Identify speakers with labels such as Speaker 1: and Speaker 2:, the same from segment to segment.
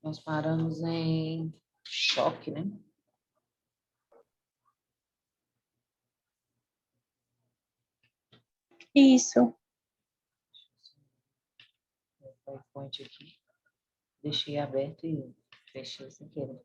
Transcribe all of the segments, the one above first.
Speaker 1: Nós paramos em choque, né?
Speaker 2: Isso.
Speaker 1: O PowerPoint aqui. Deixei aberto e fechei sem querer.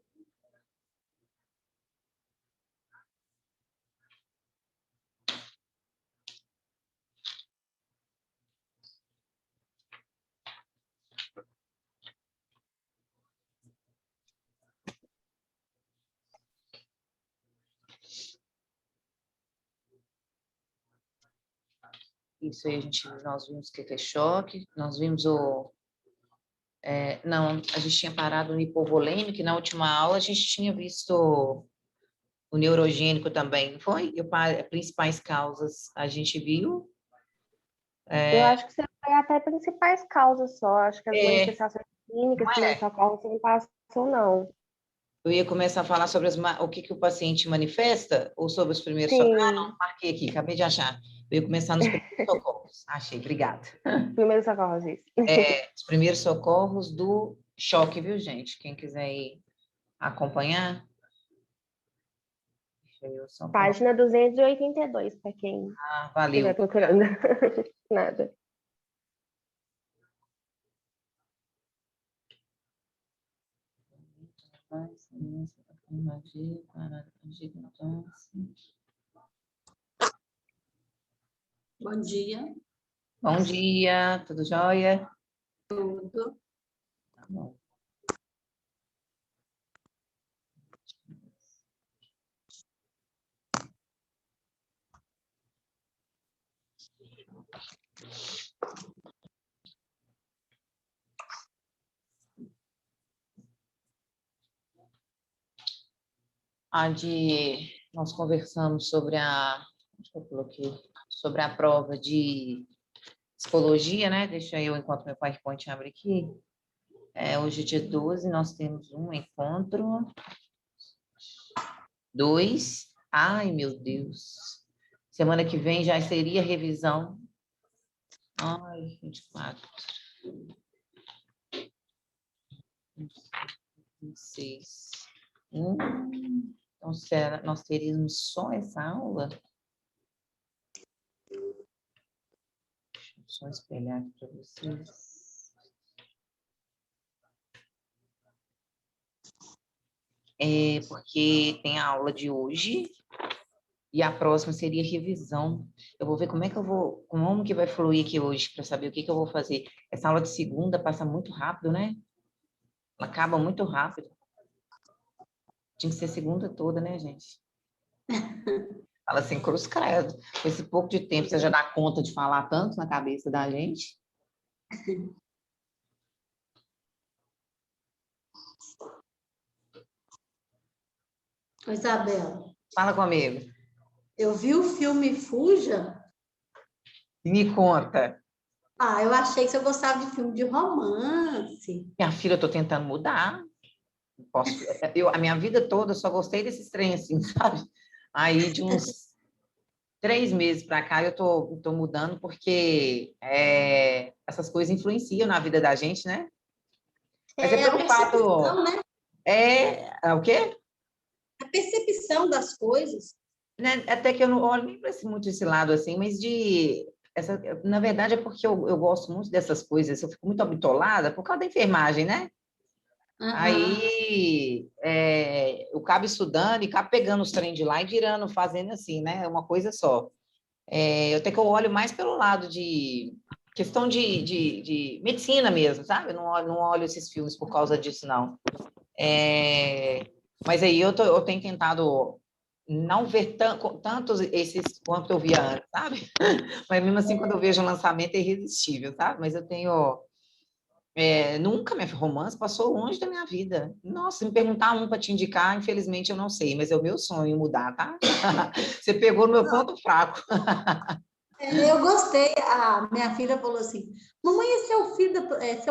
Speaker 1: Isso aí, nós vimos o que é choque, nós vimos não, a gente tinha parado no hipovolêmico, que na última aula a gente tinha visto o neurogênico também, não foi? E principais causas a gente viu.
Speaker 2: Eu acho que você foi até principais causas só. Acho que as manifestações clínicas, primeiros socorros, você não passou, não.
Speaker 1: Eu ia começar a falar sobre o que o paciente manifesta, ou sobre os primeiros
Speaker 2: Sim.
Speaker 1: socorros. Ah, não, marquei aqui, acabei de achar. Eu ia começar nos primeiros socorros. Achei, obrigada.
Speaker 2: Primeiros socorros, isso.
Speaker 1: Os primeiros socorros do choque, viu, gente? Quem quiser ir acompanhar.
Speaker 2: Página 282, para quem
Speaker 1: Valeu.
Speaker 2: estiver procurando. Nada.
Speaker 3: Bom dia.
Speaker 1: Bom dia, tudo jóia?
Speaker 3: Tudo.
Speaker 1: Tá bom. Nós conversamos sobre onde eu coloquei? Sobre a prova de psicologia, né? Deixa eu, enquanto meu PowerPoint abre aqui. Hoje é dia 12, nós temos um encontro. 2. Ai, meu Deus. Semana que vem já seria revisão. Ai, 24. 26. Então, nós teríamos só essa aula? Deixa eu só espelhar aqui para vocês. Porque tem a aula de hoje e a próxima seria revisão. Eu vou ver como que vai fluir aqui hoje, para saber o que eu vou fazer. Essa aula de segunda passa muito rápido, né? Ela acaba muito rápido. Tinha que ser segunda toda, né, gente? Fala assim, cruz credo. Com esse pouco de tempo, você já dá conta de falar tanto na cabeça da gente?
Speaker 3: Isabela.
Speaker 1: Fala comigo.
Speaker 3: Eu vi o filme Fuja.
Speaker 1: Me conta.
Speaker 3: Eu achei que você gostava de filme de romance.
Speaker 1: Minha filha, eu estou tentando mudar. A minha vida toda eu só gostei desses trem assim, sabe? Aí, de uns 3 meses para cá, eu tô mudando, porque essas coisas influenciam na vida da gente, né? Mas é
Speaker 3: A
Speaker 1: pelo
Speaker 3: percepção,
Speaker 1: fato...
Speaker 3: né?
Speaker 1: O quê?
Speaker 3: A percepção das coisas.
Speaker 1: Né? Até que eu não olho nem para muito esse lado assim, mas na verdade é porque eu gosto muito dessas coisas, eu fico muito habitolada por causa da enfermagem, né? Aí eu acabo estudando e acabo pegando os trem de lá e tirando, fazendo assim, né? É uma coisa só. Até que eu olho mais pelo lado de questão de medicina mesmo, sabe? Eu não olho esses filmes por causa disso, não. Mas aí eu tenho tentado não ver tantos esses quanto eu via antes, sabe? Mas mesmo assim, quando eu vejo o lançamento, é irresistível, sabe? Mas eu tenho... nunca minha romance passou longe da minha vida. Nossa, se me perguntar um para te indicar, infelizmente eu não sei, mas é o meu sonho mudar, tá? Você pegou no meu ponto fraco.
Speaker 3: Eu gostei. A minha filha falou assim: mamãe, esse é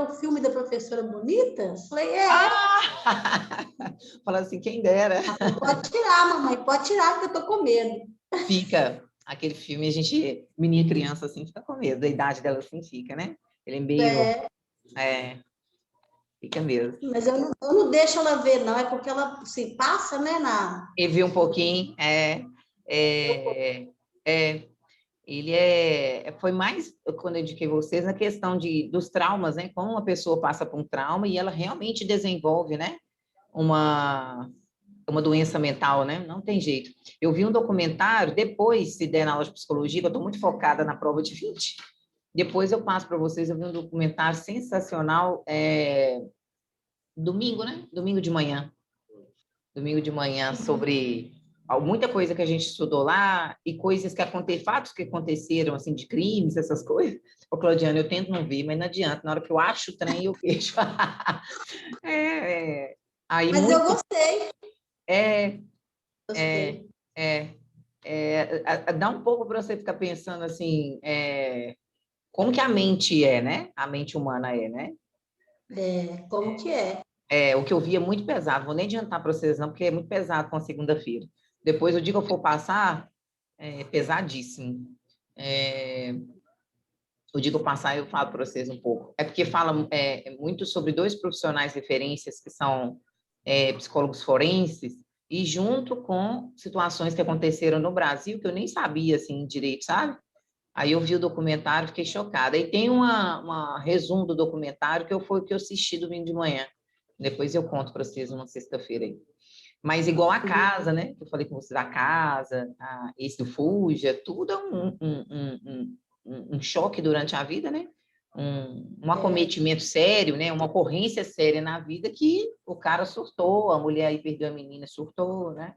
Speaker 3: o filme da professora bonita? Eu falei,
Speaker 1: Fala assim, quem dera.
Speaker 3: Pode tirar, mamãe, pode tirar, que eu tô com medo.
Speaker 1: Fica. Aquele filme, menina criança assim, fica com medo. Da idade dela assim fica, né? Ele é meio... Fica mesmo.
Speaker 3: Mas eu não deixo ela ver, não, é porque ela se passa, né,
Speaker 1: E viu um pouquinho, ele foi mais, quando eu indiquei vocês, na questão dos traumas, né? Como uma pessoa passa por um trauma e ela realmente desenvolve, né? Uma doença mental, né? Não tem jeito. Eu vi um documentário, depois, se der na aula de psicologia, que eu estou muito focada na prova de 20, depois eu passo para vocês, eu vi um documentário sensacional, domingo, né? Domingo de manhã, sobre muita coisa que a gente estudou lá e coisas fatos que aconteceram, assim, de crimes, essas coisas. Ô, Claudiana, eu tento não ver, mas não adianta. Na hora que eu acho o trem, eu vejo. Aí,
Speaker 3: Mas eu gostei.
Speaker 1: Gostei. Dá um pouco para você ficar pensando, assim, como que a mente né? A mente humana né?
Speaker 3: Como que é?
Speaker 1: O que eu vi é muito pesado, vou nem adiantar para vocês não, porque é muito pesado com a segunda-feira. Depois, o dia que eu for passar, pesadíssimo. O dia que eu passar, eu falo para vocês um pouco. É porque fala muito sobre dois profissionais referências que são psicólogos forenses, e junto com situações que aconteceram no Brasil, que eu nem sabia, assim, direito, sabe? Aí eu vi o documentário, fiquei chocada. E tem uma resumo do documentário que eu assisti domingo de manhã. Depois eu conto para vocês uma sexta-feira aí. Mas igual a casa, né? Eu falei com vocês, a casa, esse do Fuja, tudo é um choque durante a vida, né? Um acometimento sério, né? Uma ocorrência séria na vida que o cara surtou, a mulher aí perdeu a menina, surtou, né?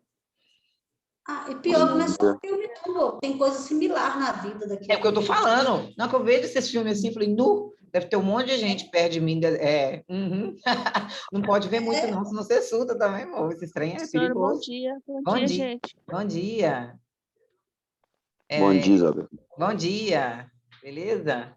Speaker 3: E pior que não é só filme, não, tem coisa similar na vida daqui.
Speaker 1: É o que eu tô falando. Na que eu vejo esses filmes assim, eu falei, nu, deve ter um monte de gente perto de mim. Não pode ver muito, não, senão você surta também, amor. Esse trem é perigoso.
Speaker 4: Bom dia,
Speaker 1: gente. Bom dia.
Speaker 5: Bom dia, Isabel.
Speaker 1: Bom dia. Beleza?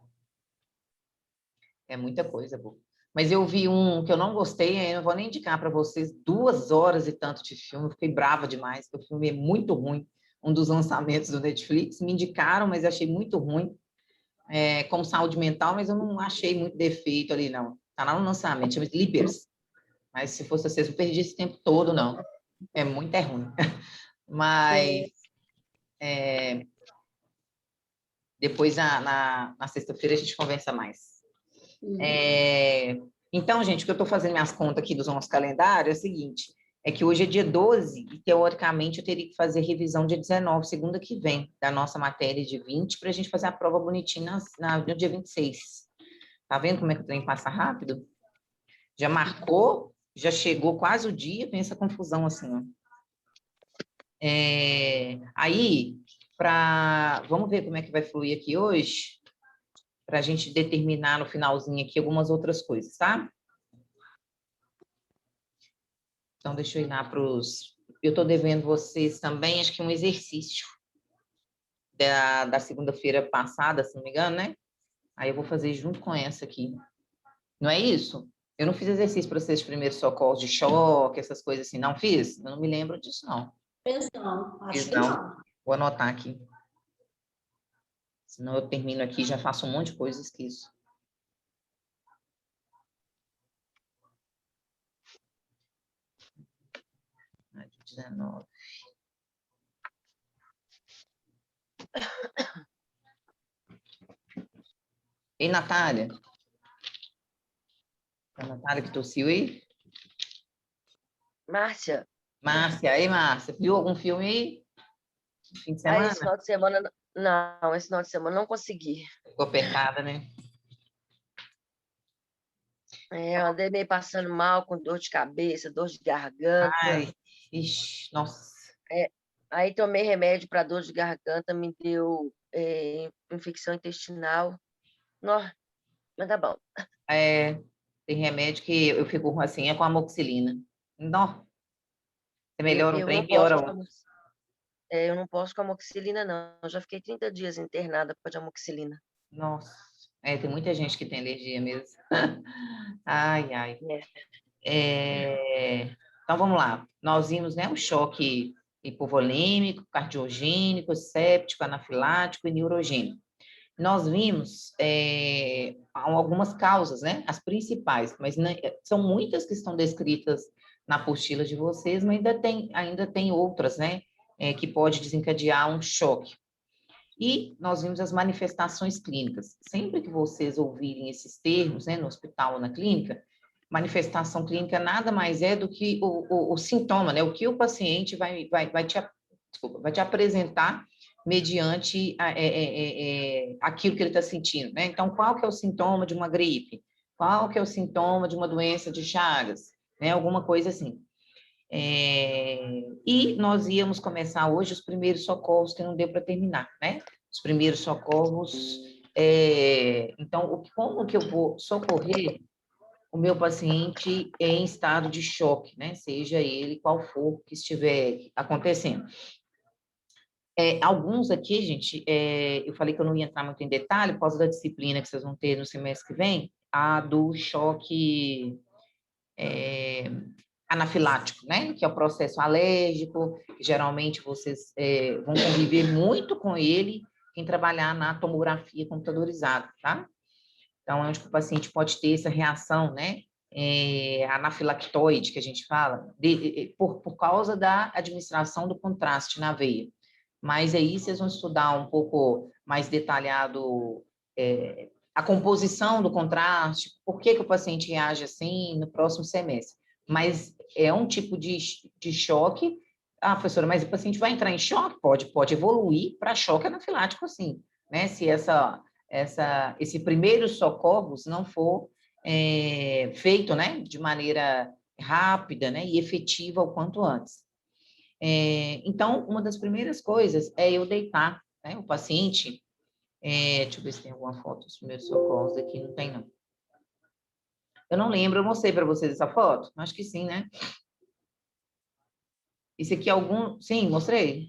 Speaker 1: É muita coisa, pô. Mas eu vi um que eu não gostei, eu não vou nem indicar para vocês, 2 horas e tanto de filme, eu fiquei brava demais, porque o filme é muito ruim, um dos lançamentos do Netflix, me indicaram, mas eu achei muito ruim, como saúde mental, mas eu não achei muito defeito ali, não. Tá lá no lançamento, chama Libers. Mas se fosse vocês, eu perdi esse tempo todo, não. É muito ruim. Mas depois, na sexta-feira, a gente conversa mais. Então, gente, o que eu estou fazendo minhas contas aqui dos nossos calendários é o seguinte, é que hoje é dia 12 e, teoricamente, eu teria que fazer revisão dia 19, segunda que vem, da nossa matéria de 20, para a gente fazer a prova bonitinha no dia 26. Tá vendo como é que o trem passa rápido? Já marcou, já chegou quase o dia, tem essa confusão assim, ó. Aí, vamos ver como é que vai fluir aqui hoje, para a gente determinar no finalzinho aqui algumas outras coisas, tá? Então, deixa eu ir lá para os... Eu estou devendo vocês também, acho que um exercício da segunda-feira passada, se não me engano, né? Aí eu vou fazer junto com essa aqui. Não é isso? Eu não fiz exercício para vocês de primeiros socorros, de choque, essas coisas assim. Não fiz? Eu não me lembro disso, não.
Speaker 3: Não, acho
Speaker 1: Fiz,
Speaker 3: que não.
Speaker 1: Vou anotar aqui. Senão eu termino aqui e já faço um monte de coisa e esqueço. Ai, 19. Ei, Natália. A Natália que tossiu aí?
Speaker 4: Márcia.
Speaker 1: Márcia, aí, Márcia. Viu algum filme aí? Fim de semana?
Speaker 4: Esse final de semana, não, esse final de semana não consegui.
Speaker 1: Ficou apertada, né?
Speaker 4: Eu andei meio passando mal, com dor de cabeça, dor de garganta.
Speaker 1: Ai, ixi, nossa.
Speaker 4: Aí tomei remédio para dor de garganta, me deu infecção intestinal. Nossa, mas tá bom.
Speaker 1: Tem remédio que eu fico assim, é com amoxicilina. Não. Você melhora um trem, piora outro.
Speaker 4: Eu não posso com amoxicilina, não. Eu já fiquei 30 dias internada por de amoxicilina.
Speaker 1: Nossa. Tem muita gente que tem alergia mesmo. Ai, ai. Então, vamos lá. Nós vimos, né, o choque hipovolêmico, cardiogênico, séptico, anafilático e neurogênico. nós vimos algumas causas, né? As principais, mas são muitas que estão descritas na apostila de vocês, mas ainda tem outras, né? Que pode desencadear um choque. E nós vimos as manifestações clínicas. Sempre que vocês ouvirem esses termos, né, no hospital ou na clínica, manifestação clínica nada mais é do que o sintoma, né? O que o paciente vai te apresentar mediante aquilo que ele está sentindo, né? Então, qual que é o sintoma de uma gripe? Qual que é o sintoma de uma doença de Chagas? Né? Alguma coisa assim. E nós íamos começar hoje os primeiros socorros, que não deu para terminar, né? Os primeiros socorros. Então, como que eu vou socorrer o meu paciente em estado de choque, né? Seja ele qual for que estiver acontecendo. Alguns aqui, gente, eu falei que eu não ia entrar muito em detalhe, por causa da disciplina que vocês vão ter no semestre que vem, a do choque anafilático, né? Que é o processo alérgico, que geralmente vocês vão conviver muito com ele em trabalhar na tomografia computadorizada, tá? Então, é onde o paciente pode ter essa reação, né? Anafilactoide, que a gente fala, por causa da administração do contraste na veia. Mas aí vocês vão estudar um pouco mais detalhado a composição do contraste, por que o paciente reage assim no próximo semestre. Mas é um tipo de choque. Ah, professora, mas o paciente vai entrar em choque? Pode evoluir para choque anafilático, assim, né? Se esse primeiro socorros não for feito, né, de maneira rápida, né, e efetiva o quanto antes. Então, uma das primeiras coisas é eu deitar, né, o paciente. Deixa eu ver se tem alguma foto dos primeiros socorros aqui. Não tem, não. Eu não lembro, eu mostrei para vocês essa foto? Acho que sim, né? Esse aqui é algum... Sim, mostrei?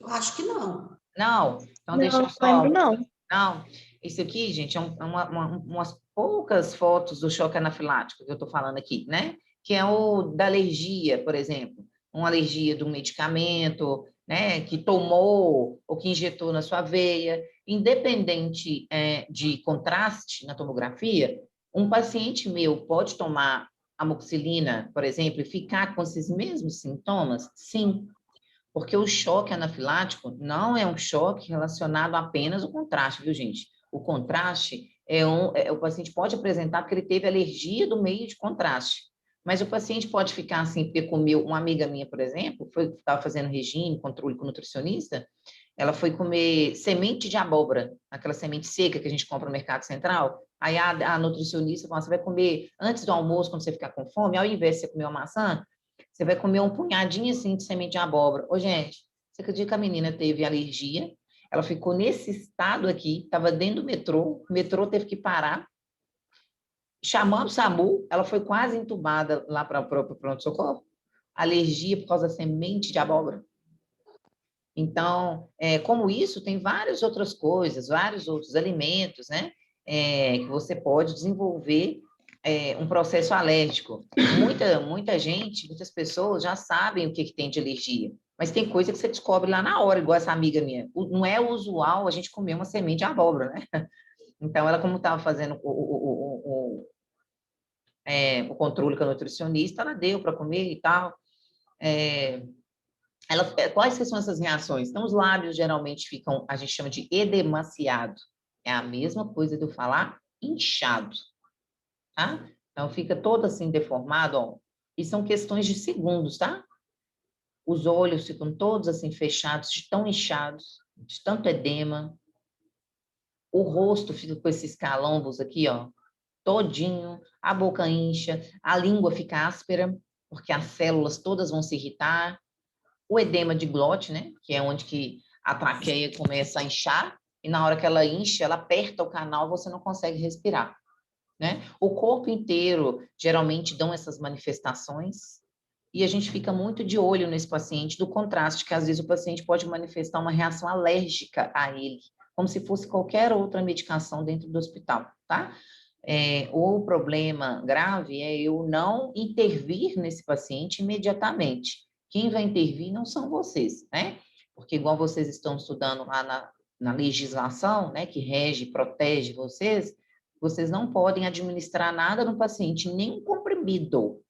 Speaker 3: Acho que não.
Speaker 1: Não? Então,
Speaker 2: Não,
Speaker 1: deixa eu só...
Speaker 2: lembro, não.
Speaker 1: Não, isso aqui, gente, umas poucas fotos do choque anafilático que eu estou falando aqui, né? Que é o da alergia, por exemplo. Uma alergia de um medicamento, né? Que tomou ou que injetou na sua veia. Independente de contraste na tomografia, um paciente meu pode tomar amoxicilina, por exemplo, e ficar com esses mesmos sintomas? Sim. Porque o choque anafilático não é um choque relacionado apenas ao contraste, viu, gente? O contraste o paciente pode apresentar porque ele teve alergia do meio de contraste. Mas o paciente pode ficar assim, porque comeu, uma amiga minha, por exemplo, estava fazendo regime, controle com nutricionista, ela foi comer semente de abóbora, aquela semente seca que a gente compra no Mercado Central. Aí a nutricionista falou, você vai comer antes do almoço, quando você ficar com fome, ao invés de você comer uma maçã, você vai comer um punhadinho assim de semente de abóbora. Ô, gente, você acredita que a menina teve alergia? Ela ficou nesse estado aqui, estava dentro do metrô, o metrô teve que parar. Chamando o SAMU, ela foi quase entubada lá para o pronto-socorro. Alergia por causa da semente de abóbora. Então, como isso, tem várias outras coisas, vários outros alimentos, né? Que você pode desenvolver um processo alérgico. Muita gente, muitas pessoas já sabem o que tem de alergia, mas tem coisa que você descobre lá na hora, igual essa amiga minha. Não é usual a gente comer uma semente de abóbora, né? Então, ela, como estava fazendo o controle com a nutricionista, ela deu para comer e tal. Quais que são essas reações? Então, os lábios geralmente ficam, a gente chama de edemaciado. É a mesma coisa de eu falar inchado. Tá? Então, fica todo assim deformado, ó. E são questões de segundos, tá? Os olhos ficam todos assim fechados, de tão inchados, de tanto edema. O rosto fica com esses calombos aqui, ó, todinho. A boca incha, a língua fica áspera, porque as células todas vão se irritar. O edema de glote, né? Que é onde que a traqueia começa a inchar, e na hora que ela incha, ela aperta o canal, você não consegue respirar. Né? O corpo inteiro geralmente dão essas manifestações e a gente fica muito de olho nesse paciente do contraste, que às vezes o paciente pode manifestar uma reação alérgica a ele, como se fosse qualquer outra medicação dentro do hospital, tá? O problema grave é eu não intervir nesse paciente imediatamente. Quem vai intervir não são vocês, né? Porque igual vocês estão estudando lá na legislação, né, que rege, protege vocês, vocês não podem administrar nada no paciente, nem um comprimido.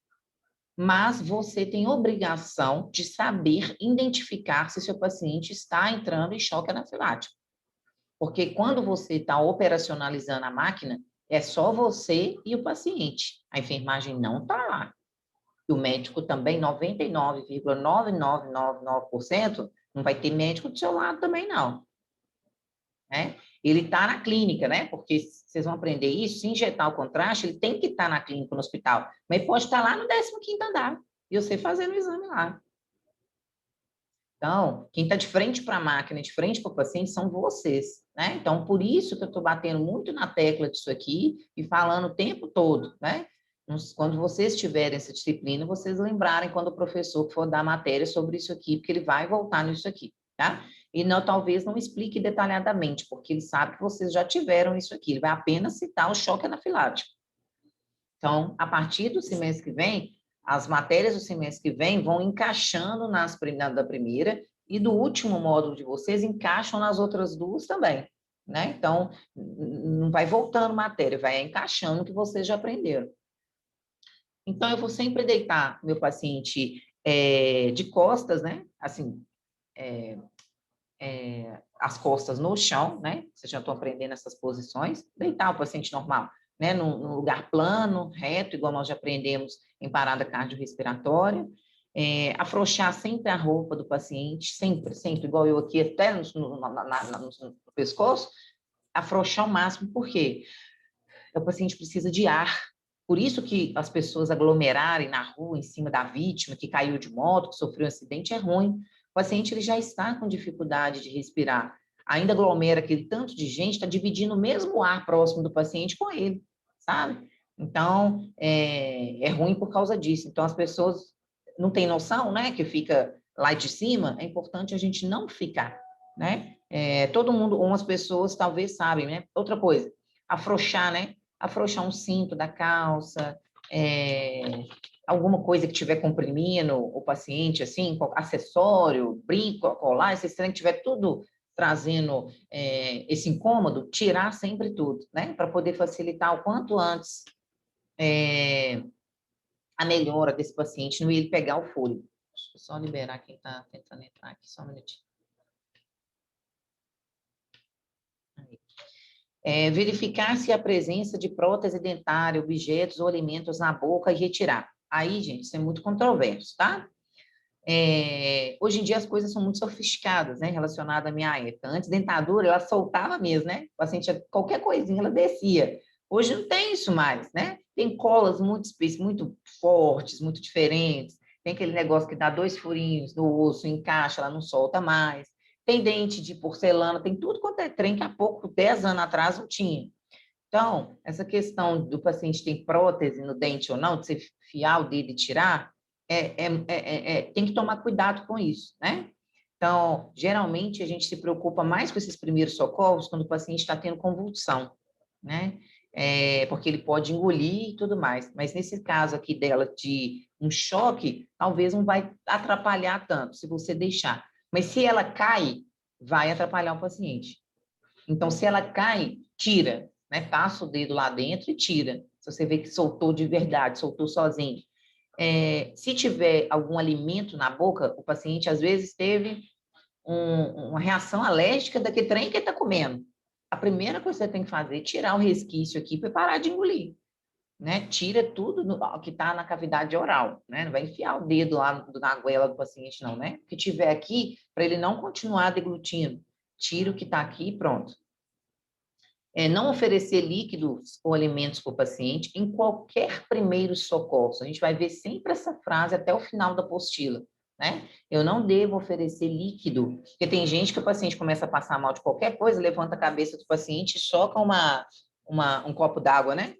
Speaker 1: Mas você tem obrigação de saber identificar se seu paciente está entrando em choque anafilático. Porque quando você está operacionalizando a máquina, é só você e o paciente. A enfermagem não está lá. E o médico também, 99,9999%, não vai ter médico do seu lado também, não. Né? Ele está na clínica, né? Porque vocês vão aprender isso, se injetar o contraste, ele tem que estar na clínica, no hospital. Mas pode estar lá no 15º andar, e você fazendo o exame lá. Então, quem está de frente para a máquina, de frente para o paciente, são vocês, né? Então, por isso que eu estou batendo muito na tecla disso aqui e falando o tempo todo, né? Quando vocês tiverem essa disciplina, vocês lembrarem quando o professor for dar matéria sobre isso aqui, porque ele vai voltar nisso aqui, tá? E não, talvez não explique detalhadamente, porque ele sabe que vocês já tiveram isso aqui, ele vai apenas citar o choque anafilático. Então, a partir do semestre que vem, as matérias do semestre que vem vão encaixando da primeira e do último módulo de vocês encaixam nas outras duas também, né? Então, não vai voltando matéria, vai encaixando o que vocês já aprenderam. Então, eu vou sempre deitar meu paciente de costas, né? Assim, as costas no chão, né? Vocês já estão aprendendo essas posições. Deitar o paciente normal, né? Num lugar plano, reto, igual nós já aprendemos em parada cardiorrespiratória. Afrouxar sempre a roupa do paciente, sempre, sempre, igual eu aqui, até no pescoço. Afrouxar ao máximo, por quê? O paciente precisa de ar. Por isso que as pessoas aglomerarem na rua, em cima da vítima, que caiu de moto, que sofreu um acidente, é ruim. O paciente ele já está com dificuldade de respirar. Ainda aglomera aquele tanto de gente, está dividindo o mesmo ar próximo do paciente com ele, sabe? Então, é ruim por causa disso. Então, as pessoas não têm noção, né, que fica lá de cima, é importante a gente não ficar, né? Todo mundo, umas pessoas talvez sabem, né? Outra coisa, afrouxar, né? Afrouxar um cinto da calça, alguma coisa que estiver comprimindo o paciente, assim, acessório, brinco, colar, esse trem que tiver tudo trazendo esse incômodo, tirar sempre tudo, né? Para poder facilitar o quanto antes a melhora desse paciente, não ele pegar o fôlego. Deixa eu só liberar quem está tentando entrar aqui, só um minutinho. Verificar se a presença de prótese dentária, objetos ou alimentos na boca e retirar. Aí, gente, isso é muito controverso, tá? Hoje em dia as coisas são muito sofisticadas, né, relacionadas à minha época. Antes, dentadura, ela soltava mesmo, né? O paciente, qualquer coisinha, ela descia. Hoje não tem isso mais, né? Tem colas muito fortes, muito diferentes. Tem aquele negócio que dá 2 furinhos no osso, encaixa, ela não solta mais. Tem dente de porcelana, tem tudo quanto é trem que há pouco, 10 anos atrás, não tinha. Então, essa questão do paciente ter prótese no dente ou não, de você fiar o dedo e tirar, tem que tomar cuidado com isso, né? Então, geralmente, a gente se preocupa mais com esses primeiros socorros quando o paciente está tendo convulsão, né? Porque ele pode engolir e tudo mais. Mas nesse caso aqui dela de um choque, talvez não vai atrapalhar tanto, se você deixar. Mas se ela cai, vai atrapalhar o paciente. Então, se ela cai, tira, né? Passa o dedo lá dentro e tira. Se você vê que soltou de verdade, soltou sozinho. Se tiver algum alimento na boca, o paciente às vezes teve uma reação alérgica daquele trem que ele está comendo. A primeira coisa que você tem que fazer é tirar o resquício aqui para parar de engolir. Né? Tira tudo que está na cavidade oral, né? Não vai enfiar o dedo lá na goela do paciente, não, né? O que tiver aqui, para ele não continuar deglutindo. Tira o que está aqui e pronto. Não oferecer líquidos ou alimentos para o paciente em qualquer primeiro socorro. A gente vai ver sempre essa frase até o final da apostila, né? Eu não devo oferecer líquido, porque tem gente que o paciente começa a passar mal de qualquer coisa, levanta a cabeça do paciente e soca um copo d'água, né?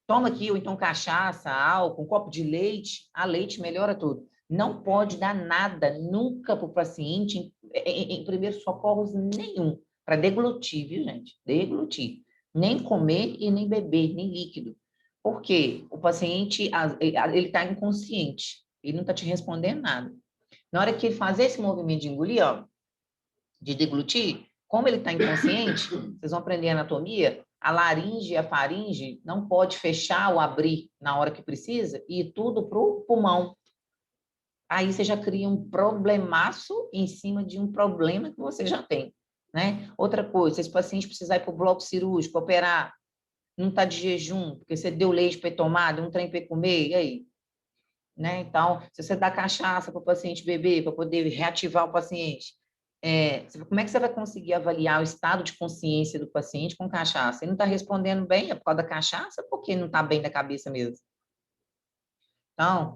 Speaker 1: Toma aqui, ou então cachaça, álcool, um copo de leite. A leite melhora tudo. Não pode dar nada nunca para o paciente em primeiros socorros nenhum, para deglutir, viu, gente? Deglutir. Nem comer e nem beber, nem líquido. Por quê? O paciente, ele está inconsciente. Ele não está te respondendo nada. Na hora que ele fazer esse movimento de engolir, ó, de deglutir, Como ele está inconsciente, vocês vão aprender anatomia, a laringe e a faringe não pode fechar ou abrir na hora que precisa e ir tudo para o pulmão. Aí você já cria um problemaço em cima de um problema que você já tem, né? Outra coisa, se esse paciente precisar ir para o bloco cirúrgico, operar, não está de jejum, porque você deu leite para tomar, deu um trem para comer, e aí? Né? Então, se você dá cachaça para o paciente beber, para poder reativar o paciente, como é que você vai conseguir avaliar o estado de consciência do paciente com cachaça? Ele não está respondendo bem, é por causa da cachaça, porque não está bem da cabeça mesmo. Então,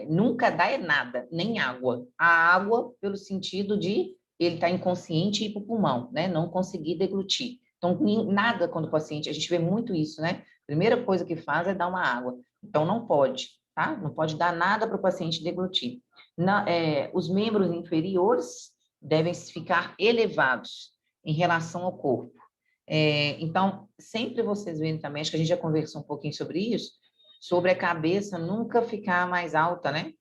Speaker 1: nunca dá nada, nem água. A água, pelo sentido de ele estar inconsciente e ir para o pulmão, né? Não conseguir deglutir. Então, nada quando o paciente, a gente vê muito isso, né? Primeira coisa que faz é dar uma água. Então, não pode, tá? Não pode dar nada para o paciente deglutir. Os membros inferiores devem ficar elevados em relação ao corpo. Então, sempre vocês veem também, acho que a gente já conversou um pouquinho sobre isso, sobre a cabeça nunca ficar mais alta, né?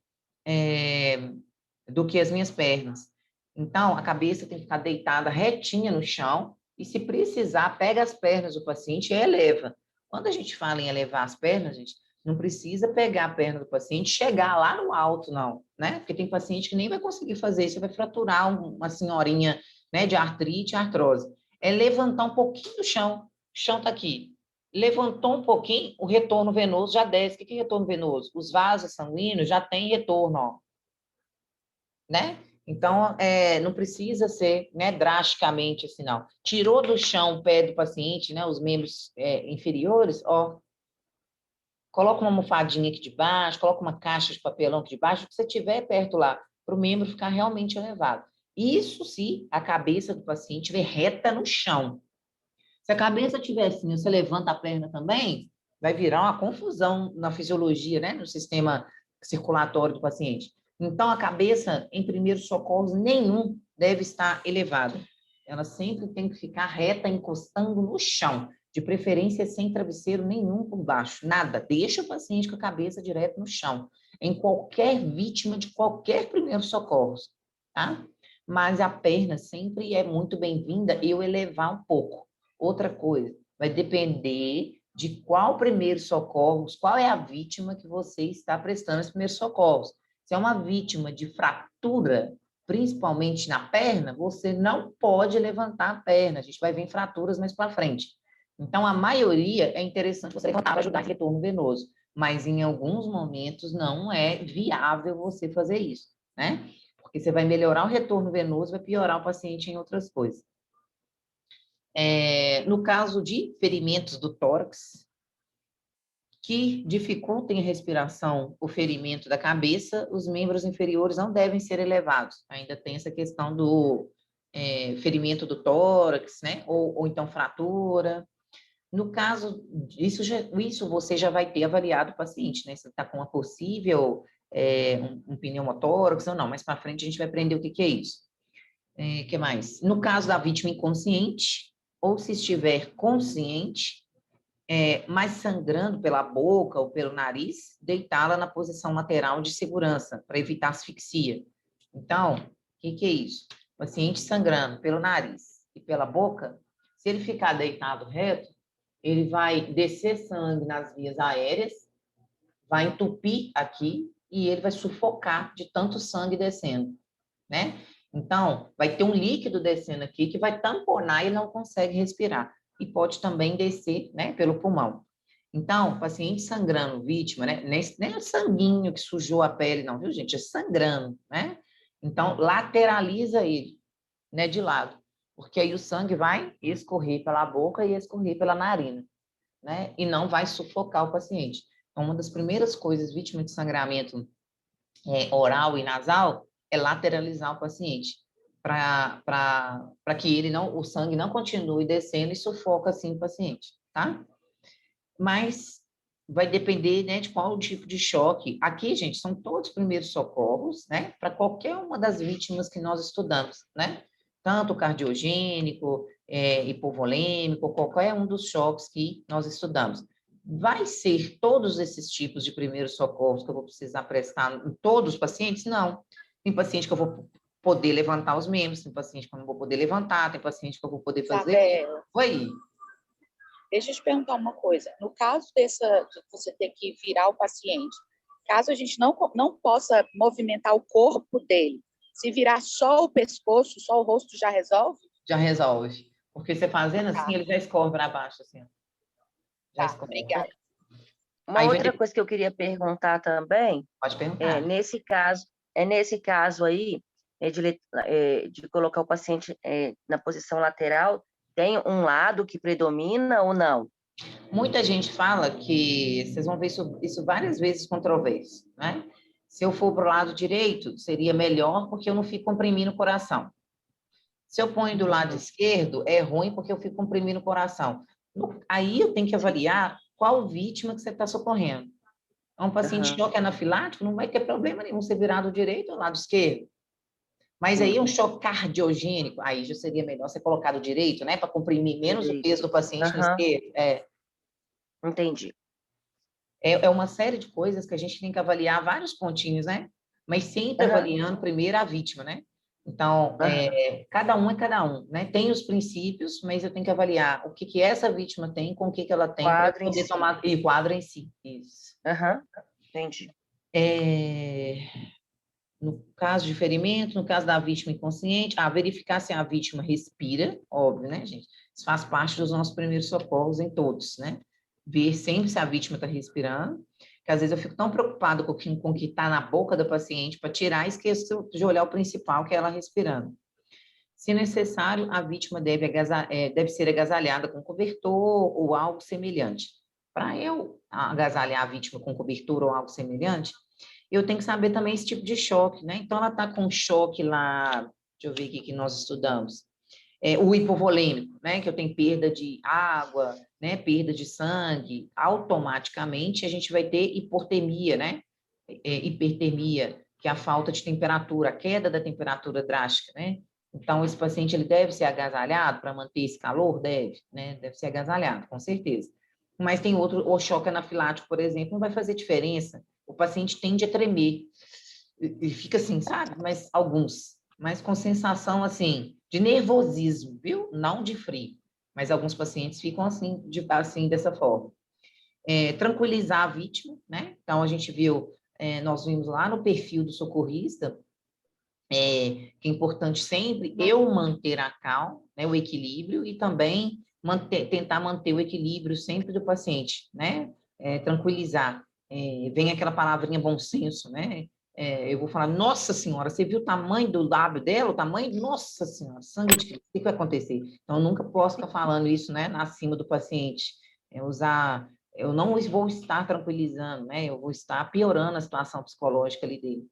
Speaker 1: Do que as minhas pernas. Então, a cabeça tem que ficar deitada retinha no chão e, se precisar, pega as pernas do paciente e eleva. Quando a gente fala em elevar as pernas, gente, não precisa pegar a perna do paciente e chegar lá no alto, não, né? Porque tem paciente que nem vai conseguir fazer isso, vai fraturar uma senhorinha, né, de artrite, artrose. É levantar um pouquinho do chão. O chão está aqui. Levantou um pouquinho, o retorno venoso já desce. O que é retorno venoso? Os vasos sanguíneos já têm retorno, ó. Né? Então, não precisa ser, né, drasticamente assim, não. Tirou do chão o pé do paciente, né, os membros inferiores, ó, coloca uma almofadinha aqui de baixo, coloca uma caixa de papelão aqui de baixo, o que você tiver perto lá, para o membro ficar realmente elevado. Isso se a cabeça do paciente estiver reta no chão. Se a cabeça estiver assim, você levanta a perna também, vai virar uma confusão na fisiologia, né? No sistema circulatório do paciente. Então, a cabeça, em primeiros socorros, nenhum deve estar elevada. Ela sempre tem que ficar reta, encostando no chão, de preferência sem travesseiro nenhum por baixo, nada. Deixa o paciente com a cabeça direto no chão, em qualquer vítima de qualquer primeiros socorros, tá? Mas a perna sempre é muito bem-vinda eu elevar um pouco. Outra coisa, vai depender de qual primeiros socorros, qual é a vítima que você está prestando os primeiros socorros. Se é uma vítima de fratura, principalmente na perna, você não pode levantar a perna. A gente vai ver em fraturas mais para frente. Então, a maioria é interessante você levantar para ajudar esse retorno venoso, mas em alguns momentos não é viável você fazer isso, né? Porque você vai melhorar o retorno venoso, vai piorar o paciente em outras coisas. No caso de ferimentos do tórax, que dificultem a respiração, o ferimento da cabeça, os membros inferiores não devem ser elevados. Ainda tem essa questão do ferimento do tórax, né? Ou então fratura. No caso, isso você já vai ter avaliado o paciente, né? Se está com uma possível um pneumotórax ou não. Mais para frente a gente vai aprender o que é isso. Que mais? No caso da vítima inconsciente, ou se estiver consciente, mas sangrando pela boca ou pelo nariz, deitá-la na posição lateral de segurança, para evitar asfixia. Então, o que é isso? O paciente sangrando pelo nariz e pela boca, se ele ficar deitado reto, ele vai descer sangue nas vias aéreas, vai entupir aqui e ele vai sufocar de tanto sangue descendo, né? Então, vai ter um líquido descendo aqui que vai tamponar e ele não consegue respirar. E pode também descer, né, pelo pulmão. Então, paciente sangrando, vítima, né? Nem o sanguinho que sujou a pele, não, viu, gente? É sangrando, né? Então, lateraliza ele, né, de lado. Porque aí o sangue vai escorrer pela boca e escorrer pela narina, né? E não vai sufocar o paciente. Então, uma das primeiras coisas, vítima de sangramento oral e nasal, é lateralizar o paciente, para que o sangue não continue descendo e sufoca assim o paciente, tá? Mas vai depender, né, de qual tipo de choque. Aqui, gente, são todos primeiros socorros, né, para qualquer uma das vítimas que nós estudamos, né? Tanto cardiogênico, hipovolêmico, qualquer um dos choques que nós estudamos. Vai ser todos esses tipos de primeiros socorros que eu vou precisar prestar em todos os pacientes? Não. Tem paciente que eu vou poder levantar os membros, tem paciente que eu não vou poder levantar, tem paciente que eu vou poder fazer.
Speaker 6: Isabela,
Speaker 1: Oi.
Speaker 6: deixa eu te perguntar uma coisa. No caso de você ter que virar o paciente, caso a gente não possa movimentar o corpo dele, se virar só o pescoço, só o rosto já resolve?
Speaker 1: Já resolve. Porque você fazendo assim, ele já escorre para baixo, assim. Já escorre.
Speaker 6: Obrigada.
Speaker 4: Uma
Speaker 1: Aí vai
Speaker 4: outra
Speaker 1: ter-
Speaker 4: coisa que eu queria perguntar também,
Speaker 1: Pode perguntar.
Speaker 4: nesse caso aí, de colocar o paciente na posição lateral, tem um lado que predomina ou não?
Speaker 1: Muita gente fala que, vocês vão ver isso várias vezes controverso, né? Se eu for para o lado direito, seria melhor porque eu não fico comprimindo o coração. Se eu ponho do lado esquerdo, é ruim porque eu fico comprimindo o coração. Aí eu tenho que avaliar qual vítima que você está socorrendo. Um paciente choque anafilático não vai ter problema nenhum você virar do direito ou do lado esquerdo. Mas aí um choque cardiogênico, aí já seria melhor você colocar do direito, né? Para comprimir menos o peso do paciente no esquerdo.
Speaker 4: Entendi.
Speaker 1: É uma série de coisas que a gente tem que avaliar vários pontinhos, né? Mas sempre avaliando primeiro a vítima, né? Então, cada um é cada um, né? Tem os princípios, mas eu tenho que avaliar o que essa vítima tem, com o que ela tem, para poder tomar e o quadro em si. Isso.
Speaker 4: Entendi.
Speaker 1: No caso de ferimento, no caso da vítima inconsciente, verificar se a vítima respira, óbvio, né, gente? Isso faz parte dos nossos primeiros socorros em todos, né? Ver sempre se a vítima está respirando, que às vezes eu fico tão preocupado com o que está na boca da paciente para tirar e esqueço de olhar o principal, que é ela respirando. Se necessário, a vítima deve ser agasalhada com cobertor ou algo semelhante. Para eu agasalhar a vítima com cobertor ou algo semelhante, eu tenho que saber também esse tipo de choque, né? Então, ela está com choque lá, deixa eu ver o que nós estudamos, o hipovolêmico, né? Que eu tenho perda de água, né? Perda de sangue, automaticamente a gente vai ter hipotermia, né? Hipertermia, que é a falta de temperatura, a queda da temperatura drástica, né? Então, esse paciente ele deve ser agasalhado para manter esse calor? Deve, né? Deve ser agasalhado, com certeza. Mas tem outro, o choque anafilático, por exemplo, não vai fazer diferença. O paciente tende a tremer e fica assim, sabe? Mas com sensação assim de nervosismo, viu? Não de frio. Mas alguns pacientes ficam assim, dessa forma. Tranquilizar a vítima, né? Então a gente viu, nós vimos lá no perfil do socorrista, que é importante sempre eu manter a calma, né? O equilíbrio e também tentar manter o equilíbrio sempre do paciente, né? Tranquilizar. Vem aquela palavrinha bom senso, né? Eu vou falar, nossa senhora, você viu o tamanho do lábio dela? O tamanho, nossa senhora, sangue de Cristo, o que vai acontecer? Então, eu nunca posso ficar falando isso, né, acima do paciente. Eu não vou estar tranquilizando, né? Eu vou estar piorando a situação psicológica ali dele.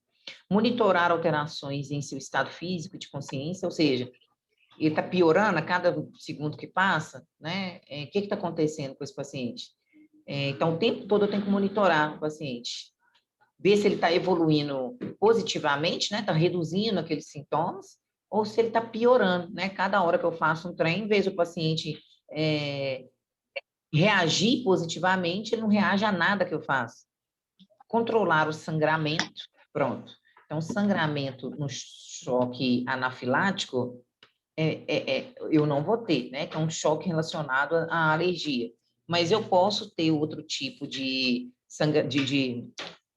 Speaker 1: Monitorar alterações em seu estado físico e de consciência, ou seja, ele está piorando a cada segundo que passa, né? O que está acontecendo com esse paciente? Então, o tempo todo eu tenho que monitorar o paciente, ver se ele está evoluindo positivamente, né? Está reduzindo aqueles sintomas, ou se ele está piorando, né? Cada hora que eu faço um trem, em vez do paciente reagir positivamente, ele não reage a nada que eu faço. Controlar o sangramento, pronto. Então, sangramento no choque anafilático, eu não vou ter, né? Que é um choque relacionado à alergia. Mas eu posso ter outro tipo de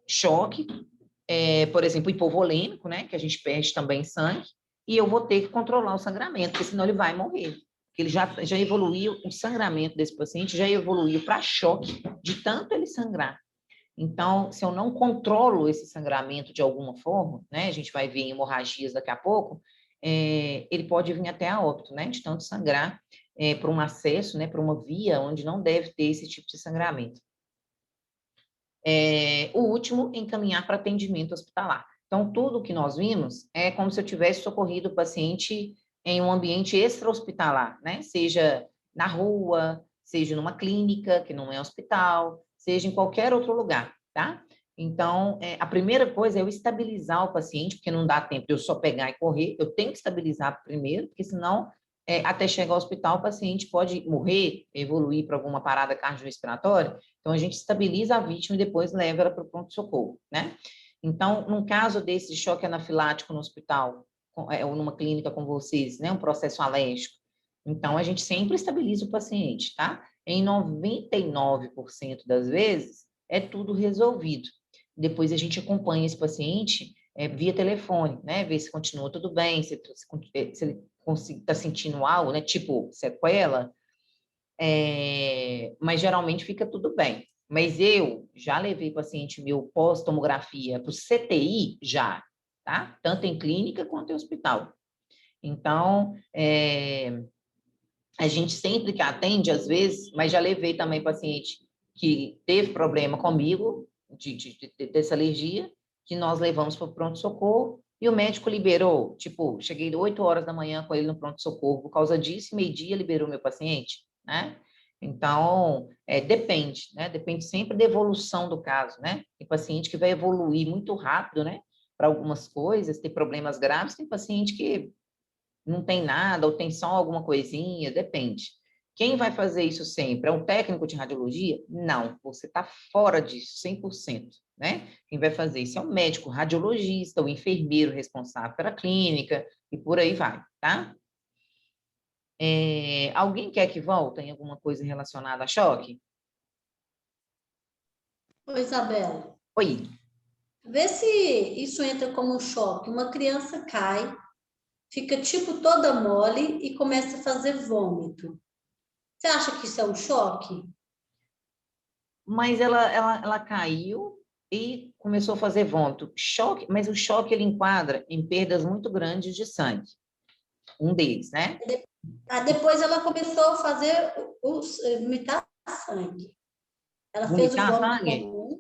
Speaker 1: choque, por exemplo, hipovolêmico, né? Que a gente perde também sangue, e eu vou ter que controlar o sangramento, porque senão ele vai morrer. Porque ele já evoluiu, o sangramento desse paciente já evoluiu para choque, de tanto ele sangrar. Então, se eu não controlo esse sangramento de alguma forma, né, a gente vai ver em hemorragias daqui a pouco, ele pode vir até a óbito, né, de tanto sangrar por um acesso, né, por uma via onde não deve ter esse tipo de sangramento. O último, encaminhar para atendimento hospitalar. Então, tudo que nós vimos é como se eu tivesse socorrido o paciente em um ambiente extra-hospitalar, né, seja na rua, seja numa clínica, que não é hospital, seja em qualquer outro lugar, tá? Então, a primeira coisa é eu estabilizar o paciente, porque não dá tempo de eu só pegar e correr, eu tenho que estabilizar primeiro, porque senão, até chegar ao hospital, o paciente pode morrer, evoluir para alguma parada cardiorrespiratória, então a gente estabiliza a vítima e depois leva ela para o pronto-socorro, né? Então, num caso desse choque anafilático no hospital, ou numa clínica com vocês, né, um processo alérgico. Então, a gente sempre estabiliza o paciente, tá? Em 99% das vezes, é tudo resolvido. Depois, a gente acompanha esse paciente via telefone, né? Ver se continua tudo bem, se ele está sentindo algo, né? Tipo sequela, mas geralmente fica tudo bem. Mas eu já levei paciente meu pós-tomografia para o CTI, já, tá? Tanto em clínica quanto em hospital. Então, a gente sempre que atende, às vezes, mas já levei também paciente que teve problema comigo, dessa alergia, que nós levamos para o pronto-socorro, e o médico liberou, tipo, cheguei 8 horas da manhã com ele no pronto-socorro por causa disso, meio-dia liberou meu paciente, né? Então, depende, né? Depende sempre da evolução do caso, né? Tem paciente que vai evoluir muito rápido, né? Para algumas coisas, tem problemas graves, tem paciente que não tem nada, ou tem só alguma coisinha, depende. Quem vai fazer isso sempre? É um técnico de radiologia? Não, você está fora disso, 100%, né? Quem vai fazer isso é o médico radiologista, o enfermeiro responsável pela clínica, e por aí vai, tá? Alguém quer que volte em alguma coisa relacionada a choque?
Speaker 3: Oi, Isabela.
Speaker 1: Oi.
Speaker 3: Vê se isso entra como um choque. Uma criança cai, fica tipo toda mole e começa a fazer vômito. Você acha que isso é um choque?
Speaker 1: Mas ela caiu e começou a fazer vômito. Choque, mas o choque ele enquadra em perdas muito grandes de sangue. Um deles, né?
Speaker 3: Depois ela começou a fazer vomitar sangue. Ela fez o
Speaker 1: Vomitar
Speaker 3: vômito
Speaker 1: sangue?
Speaker 3: comum,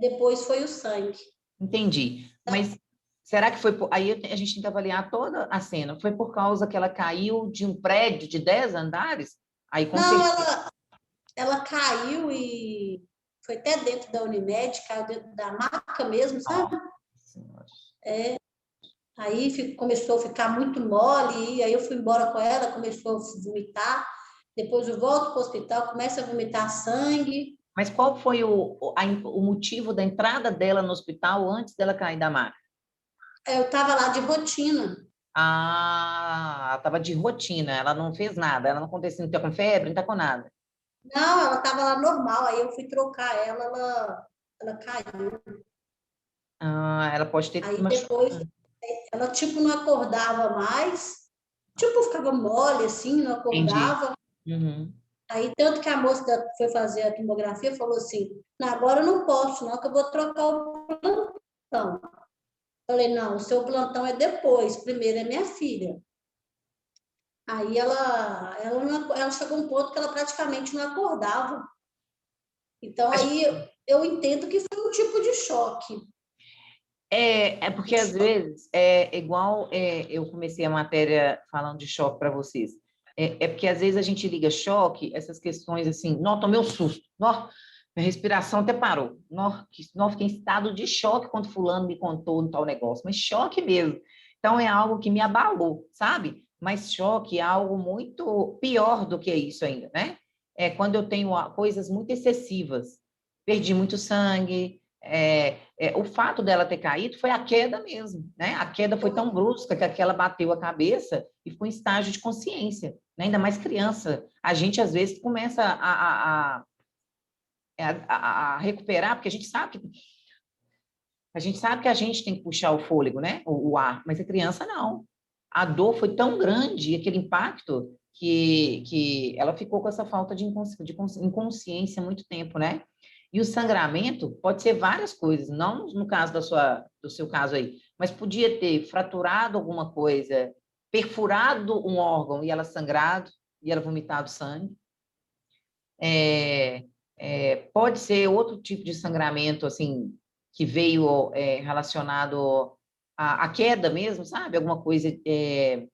Speaker 3: depois foi o sangue.
Speaker 1: Entendi. Mas será que foi aí a gente tem que avaliar toda a cena? Foi por causa que ela caiu de um prédio de 10 andares? Aí com
Speaker 3: Não,
Speaker 1: certeza.
Speaker 3: ela caiu e foi até dentro da Unimed, caiu dentro da maca mesmo, sabe? Aí começou a ficar muito mole, e aí eu fui embora com ela, começou a vomitar. Depois eu volto para o hospital, começa a vomitar sangue.
Speaker 1: Mas qual foi o motivo da entrada dela no hospital antes dela cair da maca?
Speaker 3: Eu estava lá de rotina.
Speaker 1: Ah, ela estava de rotina, ela não fez nada, ela não aconteceu, não está com febre, não está com nada.
Speaker 3: Não, ela estava lá normal, aí eu fui trocar ela caiu.
Speaker 1: Ah, ela pode ter
Speaker 3: Aí depois, ela tipo não acordava mais, tipo ficava mole assim, não
Speaker 1: Entendi.
Speaker 3: acordava.
Speaker 1: Uhum.
Speaker 3: Aí tanto que a moça foi fazer a tomografia falou assim, não, agora eu não posso não, que eu vou trocar o plantão. Falei, não, o seu plantão é depois, primeiro é minha filha. Aí ela chegou a um ponto que ela praticamente não acordava. Então, aí eu entendo que foi um tipo de choque.
Speaker 1: É porque, às vezes, é igual eu comecei a matéria falando de choque para vocês. É porque, às vezes, a gente liga choque, essas questões assim, não, tomei um susto, não, minha respiração até parou, não, fiquei em estado de choque quando fulano me contou um tal negócio, mas choque mesmo. Então, é algo que me abalou, sabe? Mas choque é algo muito pior do que isso ainda, né? É quando eu tenho coisas muito excessivas, perdi muito sangue, o fato dela ter caído foi a queda mesmo, né? A queda foi tão brusca que aquela bateu a cabeça e ficou em estágio de consciência, né? Ainda mais criança. A gente, às vezes, começa a recuperar, porque a gente sabe que a gente tem que puxar o fôlego, né? O ar, mas a criança não. A dor foi tão grande, aquele impacto, que ela ficou com essa falta de inconsciência há muito tempo, né? E o sangramento pode ser várias coisas, não no caso do seu caso aí, mas podia ter fraturado alguma coisa, perfurado um órgão e ela sangrado, e ela vomitado sangue. Pode ser outro tipo de sangramento, assim, que veio relacionado à queda mesmo, sabe? Alguma coisa de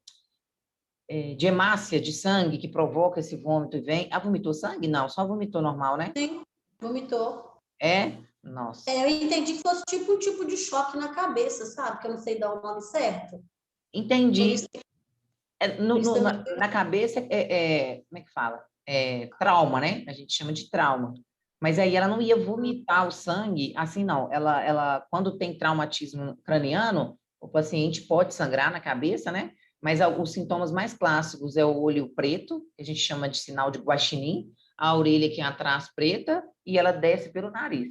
Speaker 1: hemácia de sangue que provoca esse vômito e vem. Ah, vomitou sangue? Não, só vomitou normal, né?
Speaker 3: Sim, vomitou.
Speaker 1: Nossa.
Speaker 3: Eu entendi que fosse tipo um tipo de choque na cabeça, sabe? Que eu não sei dar o nome certo.
Speaker 1: Entendi.
Speaker 3: Isso
Speaker 1: Na cabeça, como é que fala? Trauma, né? A gente chama de trauma. Mas aí ela não ia vomitar o sangue, assim não. Ela quando tem traumatismo craniano, o paciente pode sangrar na cabeça, né? Mas os sintomas mais clássicos é o olho preto, que a gente chama de sinal de guaxinim, a orelha aqui atrás preta, e ela desce pelo nariz,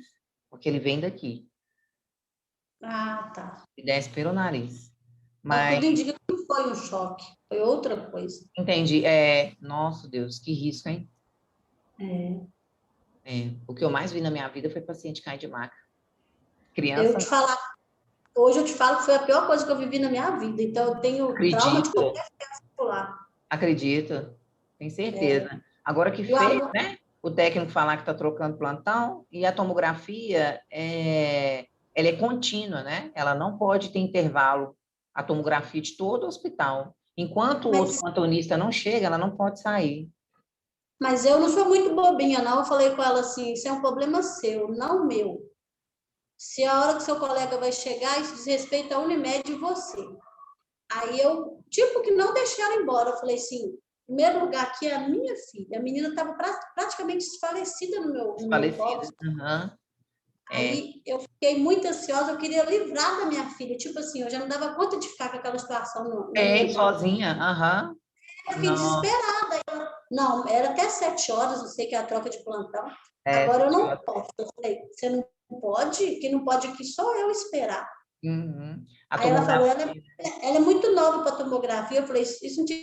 Speaker 1: porque ele vem daqui.
Speaker 3: Ah, tá.
Speaker 1: E desce pelo nariz.
Speaker 3: Mas
Speaker 1: Mas,
Speaker 3: tudo indica que não foi um choque, foi outra coisa.
Speaker 1: entendi. Nossa, Deus, que risco, hein? O que eu mais vi na minha vida foi paciente cair de maca. Criança,
Speaker 3: Hoje eu te falo que foi a pior coisa que eu vivi na minha vida. Então, eu tenho trauma de qualquer vestibular.
Speaker 1: acredito, tenho certeza. Agora que feio, né? O técnico falar que está trocando plantão e a tomografia, ela é contínua, né? Ela não pode ter intervalo, a tomografia de todo o hospital. Enquanto o outro plantonista não chega, ela não pode sair.
Speaker 3: Mas eu não sou muito bobinha, não. Eu falei com ela assim, isso é um problema seu, não meu. Se a hora que seu colega vai chegar, isso diz respeito à Unimed e você. Aí eu, tipo, que não deixei ela embora. Eu falei assim, em primeiro lugar aqui é a minha filha. A menina estava praticamente desfalecida no meu colo.
Speaker 1: Uhum.
Speaker 3: Aí eu fiquei muito ansiosa, eu queria livrar da minha filha. Tipo assim, eu já não dava conta de ficar com aquela situação.
Speaker 1: Sozinha, aham.
Speaker 3: Eu fiquei desesperada. Não, era até 7 horas, eu sei que é a troca de plantão. Agora eu não posso. Eu falei, você não pode? Quem não pode aqui sou eu esperar.
Speaker 1: Uhum.
Speaker 3: Aí ela falou, ela é muito nova para tomografia. Eu falei, isso não te